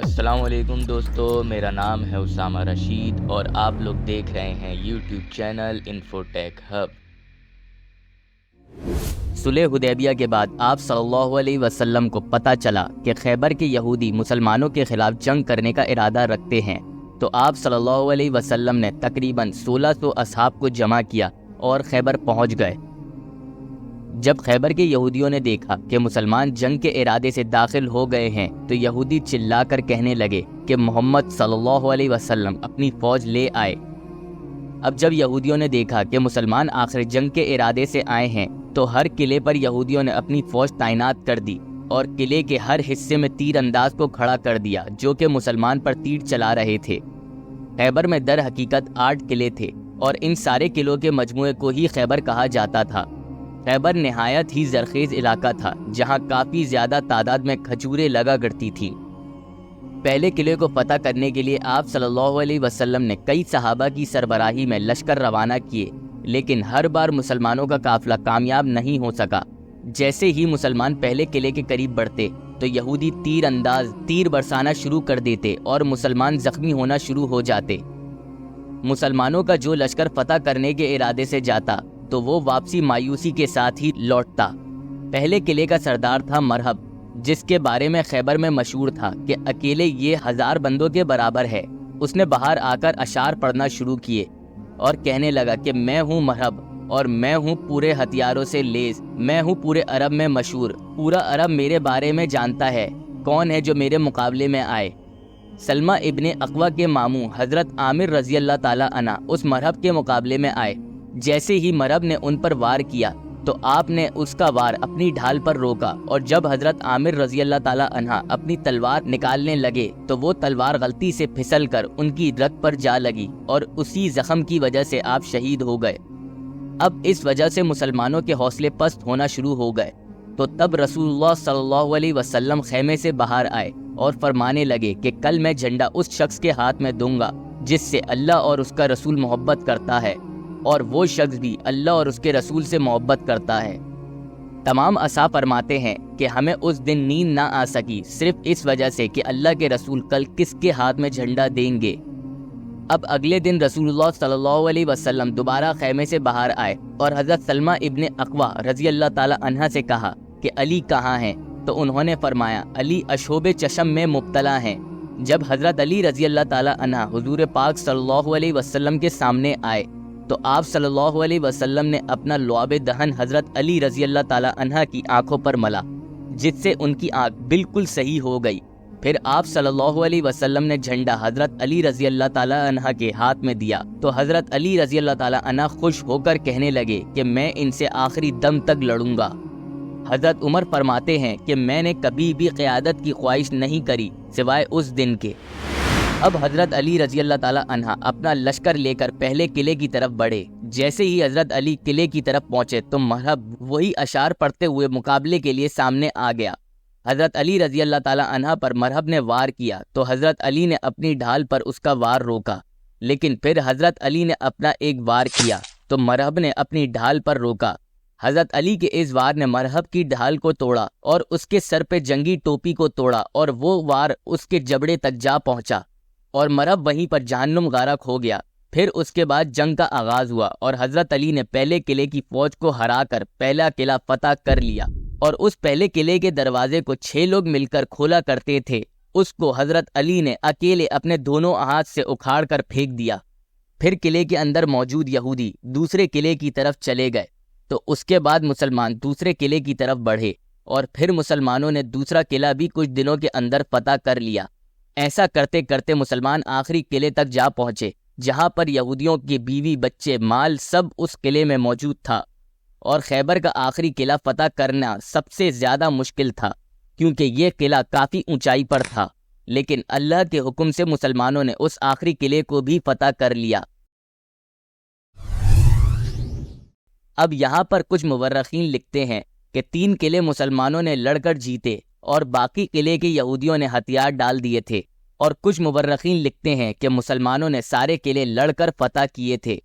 السلام علیکم دوستو، میرا نام ہے اسامہ رشید اور آپ لوگ دیکھ رہے ہیں یوٹیوب چینل انفوٹیک ہب۔ صلح حدیبیہ کے بعد آپ صلی اللہ علیہ وسلم کو پتہ چلا کہ خیبر کے یہودی مسلمانوں کے خلاف جنگ کرنے کا ارادہ رکھتے ہیں، تو آپ صلی اللہ علیہ وسلم نے تقریباً 1600 اصحاب کو جمع کیا اور خیبر پہنچ گئے۔ جب خیبر کے یہودیوں نے دیکھا کہ مسلمان جنگ کے ارادے سے داخل ہو گئے ہیں تو یہودی چلا کر کہنے لگے کہ محمد صلی اللہ علیہ وسلم اپنی فوج لے آئے۔ اب جب یہودیوں نے دیکھا کہ مسلمان آخر جنگ کے ارادے سے آئے ہیں تو ہر قلعے پر یہودیوں نے اپنی فوج تعینات کر دی اور قلعے کے ہر حصے میں تیر انداز کو کھڑا کر دیا جو کہ مسلمان پر تیر چلا رہے تھے۔ خیبر میں در حقیقت 8 قلعے تھے اور ان سارے قلعوں کے مجموعے کو ہی خیبر کہا جاتا تھا۔ خیبر نہایت ہی زرخیز علاقہ تھا جہاں کافی زیادہ تعداد میں کھجوریں لگا کرتی تھیں۔ پہلے قلعے کو فتح کرنے کے لیے آپ صلی اللہ علیہ وسلم نے کئی صحابہ کی سربراہی میں لشکر روانہ کیے، لیکن ہر بار مسلمانوں کا قافلہ کامیاب نہیں ہو سکا۔ جیسے ہی مسلمان پہلے قلعے کے قریب بڑھتے تو یہودی تیر انداز تیر برسانا شروع کر دیتے اور مسلمان زخمی ہونا شروع ہو جاتے۔ مسلمانوں کا جو لشکر فتح کرنے کے ارادے سے جاتا تو وہ واپسی مایوسی کے ساتھ ہی لوٹتا۔ پہلے قلعے کا سردار تھا مرحب، جس کے بارے میں خیبر میں مشہور تھا کہ اکیلے یہ 1000 بندوں کے برابر ہے۔ اس نے باہر آ کر اشعار پڑھنا شروع کیے اور کہنے لگا کہ میں ہوں مرحب اور میں ہوں پورے ہتھیاروں سے لیس، میں ہوں پورے عرب میں مشہور، پورا عرب میرے بارے میں جانتا ہے، کون ہے جو میرے مقابلے میں آئے۔ سلمہ ابن اقویٰ کے ماموں حضرت عامر رضی اللہ تعالی عنہ اس مرحب کے مقابلے میں آئے۔ جیسے ہی مرحب نے ان پر وار کیا تو آپ نے اس کا وار اپنی ڈھال پر روکا، اور جب حضرت عامر رضی اللہ تعالی عنہ اپنی تلوار نکالنے لگے تو وہ تلوار غلطی سے پھسل کر ان کی رگ پر جا لگی اور اسی زخم کی وجہ سے آپ شہید ہو گئے۔ اب اس وجہ سے مسلمانوں کے حوصلے پست ہونا شروع ہو گئے، تو تب رسول اللہ صلی اللہ علیہ وسلم خیمے سے باہر آئے اور فرمانے لگے کہ کل میں جھنڈا اس شخص کے ہاتھ میں دوں گا جس سے اللہ اور اس کا رسول محبت کرتا ہے، اور وہ شخص بھی اللہ اور اس کے رسول سے محبت کرتا ہے۔ تمام اصحاب فرماتے ہیں کہ ہمیں اس دن نیند نہ آ سکی صرف اس وجہ سے کہ اللہ کے رسول کل کس کے ہاتھ میں جھنڈا دیں گے۔ اب اگلے دن رسول اللہ صلی اللہ علیہ وسلم دوبارہ خیمے سے باہر آئے اور حضرت سلمہ ابن اقویٰ رضی اللہ تعالی عنہ سے کہا کہ علی کہاں ہیں؟ تو انہوں نے فرمایا علی اشوب چشم میں مبتلا ہیں۔ جب حضرت علی رضی اللہ تعالی عنہ حضور پاک صلی اللہ علیہ وسلم کے سامنے آئے تو آپ صلی اللہ علیہ وسلم نے اپنا لعاب دہن حضرت علی رضی اللہ تعالی عنہ کی آنکھوں پر ملا، جس سے ان کی آنکھ بالکل صحیح ہو گئی۔ پھر آپ صلی اللہ علیہ وسلم نے جھنڈا حضرت علی رضی اللہ تعالی عنہ کے ہاتھ میں دیا تو حضرت علی رضی اللہ تعالی عنہ خوش ہو کر کہنے لگے کہ میں ان سے آخری دم تک لڑوں گا۔ حضرت عمر فرماتے ہیں کہ میں نے کبھی بھی قیادت کی خواہش نہیں کری سوائے اس دن کے۔ اب حضرت علی رضی اللہ تعالی عنہ اپنا لشکر لے کر پہلے قلعے کی طرف بڑھے۔ جیسے ہی حضرت علی قلعے کی طرف پہنچے تو مرحب وہی اشعار پڑھتے ہوئے مقابلے کے لیے سامنے آ گیا۔ حضرت علی رضی اللہ تعالی عنہ پر مرحب نے وار کیا تو حضرت علی نے اپنی ڈھال پر اس کا وار روکا، لیکن پھر حضرت علی نے اپنا ایک وار کیا تو مرحب نے اپنی ڈھال پر روکا۔ حضرت علی کے اس وار نے مرحب کی ڈھال کو توڑا اور اس کے سر پہ جنگی ٹوپی کو توڑا اور وہ وار اس کے جبڑے تک جا پہنچا اور مرحب وہیں پر جہنم غرق ہو گیا۔ پھر اس کے بعد جنگ کا آغاز ہوا اور حضرت علی نے پہلے قلعے کی فوج کو ہرا کر پہلا قلعہ فتح کر لیا، اور اس پہلے قلعے کے دروازے کو 6 لوگ مل کر کھولا کرتے تھے، اس کو حضرت علی نے اکیلے اپنے دونوں ہاتھ سے اکھاڑ کر پھینک دیا۔ پھر قلعے کے اندر موجود یہودی دوسرے قلعے کی طرف چلے گئے، تو اس کے بعد مسلمان دوسرے قلعے کی طرف بڑھے اور پھر مسلمانوں نے دوسرا قلعہ بھی کچھ دنوں کے اندر فتح کر لیا۔ ایسا کرتے کرتے مسلمان آخری قلعے تک جا پہنچے جہاں پر یہودیوں کی بیوی بچے مال سب اس قلعے میں موجود تھا، اور خیبر کا آخری قلعہ فتح کرنا سب سے زیادہ مشکل تھا کیونکہ یہ قلعہ کافی اونچائی پر تھا، لیکن اللہ کے حکم سے مسلمانوں نے اس آخری قلعے کو بھی فتح کر لیا۔ اب یہاں پر کچھ مورخین لکھتے ہیں کہ 3 قلعے مسلمانوں نے لڑ کر جیتے اور باقی قلعے کے یہودیوں نے ہتھیار ڈال دیے تھے، اور کچھ مورخین لکھتے ہیں کہ مسلمانوں نے سارے قلعے لڑ کر فتح کیے تھے۔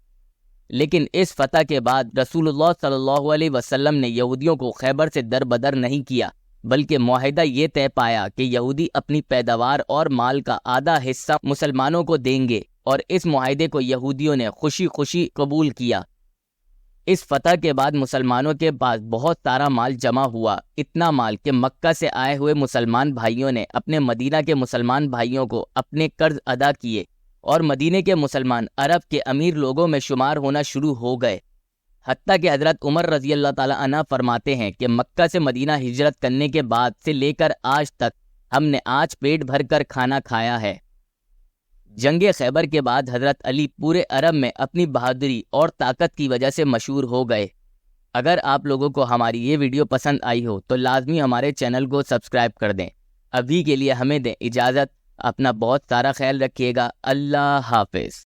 لیکن اس فتح کے بعد رسول اللہ صلی اللہ علیہ وسلم نے یہودیوں کو خیبر سے در بدر نہیں کیا، بلکہ معاہدہ یہ طے پایا کہ یہودی اپنی پیداوار اور مال کا آدھا حصہ مسلمانوں کو دیں گے، اور اس معاہدے کو یہودیوں نے خوشی خوشی قبول کیا۔ اس فتح کے بعد مسلمانوں کے پاس بہت سارا مال جمع ہوا، اتنا مال کہ مکہ سے آئے ہوئے مسلمان بھائیوں نے اپنے مدینہ کے مسلمان بھائیوں کو اپنے قرض ادا کیے، اور مدینے کے مسلمان عرب کے امیر لوگوں میں شمار ہونا شروع ہو گئے۔ حتیٰ کہ حضرت عمر رضی اللہ تعالیٰ عنہ فرماتے ہیں کہ مکہ سے مدینہ ہجرت کرنے کے بعد سے لے کر آج تک ہم نے آج پیٹ بھر کر کھانا کھایا ہے۔ جنگ خیبر کے بعد حضرت علی پورے عرب میں اپنی بہادری اور طاقت کی وجہ سے مشہور ہو گئے۔ اگر آپ لوگوں کو ہماری یہ ویڈیو پسند آئی ہو تو لازمی ہمارے چینل کو سبسکرائب کر دیں۔ ابھی کے لیے ہمیں دیں اجازت، اپنا بہت سارا خیال رکھیے گا۔ اللہ حافظ۔